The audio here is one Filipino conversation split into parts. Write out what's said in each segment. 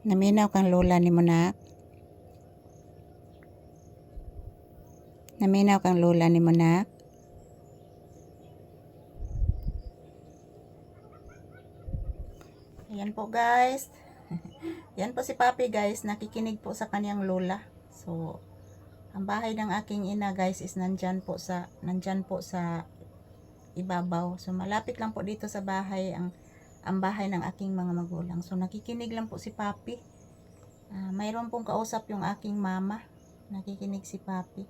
Naminaw kang lola ni mo nak. Naminaw kang lola ni mo nak. Ayan po guys. Yan po si Papi guys. Nakikinig po sa kanyang lola. So, ang bahay ng aking ina guys is nandyan po sa ibabaw. So, malapit lang po dito sa bahay ang bahay ng aking mga magulang. So, nakikinig lang po si Papi. Mayroon pong kausap yung aking mama. Nakikinig si Papi.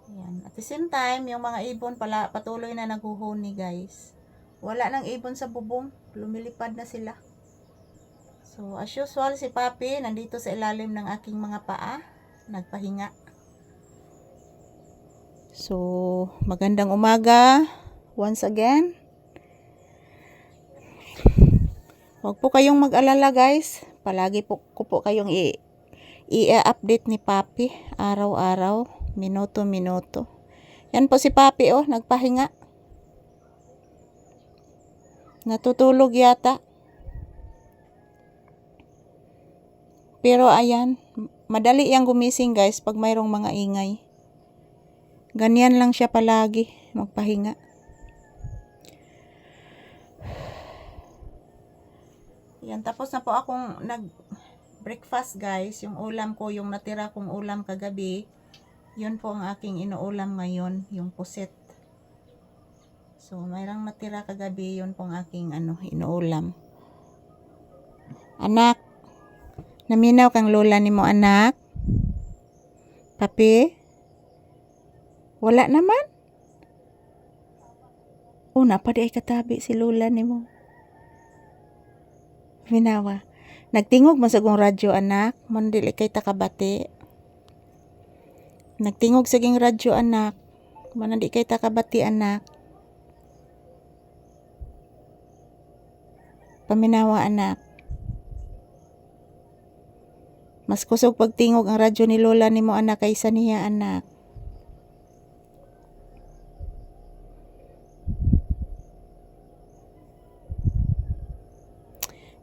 Ayan. At the same time, yung mga ibon patuloy na naghuhuni guys. Wala nang ibon sa bubong. Lumilipad na sila. So, as usual, si Papi nandito sa ilalim ng aking mga paa. Nagpahinga. So, magandang umaga. Once again. Huwag po kayong mag-alala guys. Palagi po ko po kayong i-update ni Papi. Araw-araw. Minuto-minuto. Yan po si Papi oh. Nagpahinga. Natutulog yata. Pero ayan, madali yang gumising guys pag mayroong mga ingay. Ganyan lang siya palagi, magpahinga. Yan, tapos na po akong nag-breakfast guys. Yung ulam ko, yung natira kong ulam kagabi, yun po ang aking inuulam ngayon, yung puset. So, mayroong natira kagabi, yun po ang aking inuulam. Anak, naminaw kang lola ni mo anak? Papi? Wala naman? Una pa di ay katabi si lola ni mo. Minawa. Nagtingog masagong radyo anak. Mandili kay takabati. Nagtingog saging radyo anak. Manandi kay takabati anak. Paminawa anak. Mas kusog pagtingog ang radyo ni lola ni mo anak kaysa niya anak.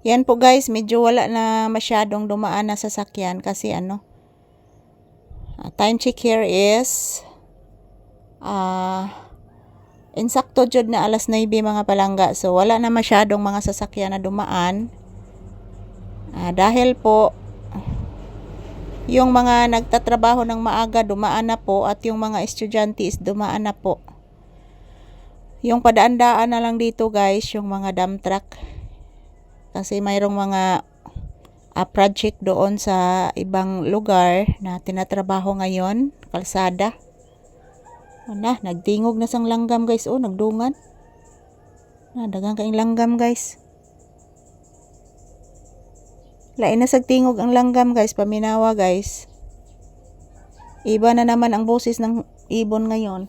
Yan po guys, medyo wala na masyadong dumaan na sasakyan kasi time check here is insakto jud na alas 9 mga palangga. So wala na masyadong mga sasakyan na dumaan. Dahil po yung mga nagtatrabaho ng maaga dumaan na po at yung mga estudyante is dumaan na po. Yung padaan-daan na lang dito guys, yung mga dump truck. Kasi mayroong mga project doon sa ibang lugar na tinatrabaho ngayon, kalsada. Nagtingog na sang langgam guys, nagdungan. Dagang kaing langgam guys. Lain na sagtingog ang langgam guys, paminawa guys. Iba na naman ang boses ng ibon ngayon.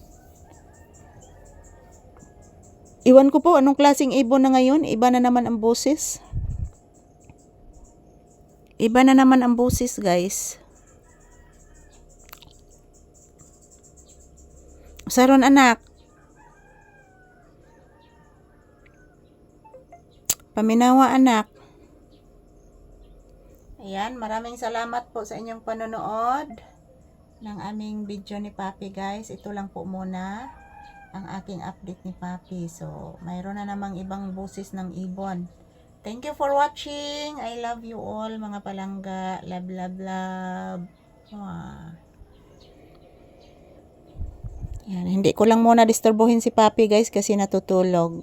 Iwan ko po anong klaseng ibon na ngayon, iba na naman ang boses. Iba na naman ang boses guys. Saron anak. Paminawa anak. Ayan, maraming salamat po sa inyong panonood ng aming video ni Papi guys. Ito lang po muna ang aking update ni Papi. So, mayroon na namang ibang boses ng ibon. Thank you for watching. I love you all mga palangga. Love, love, love. Yan, hindi ko lang muna disturbuhin si Papi guys kasi natutulog.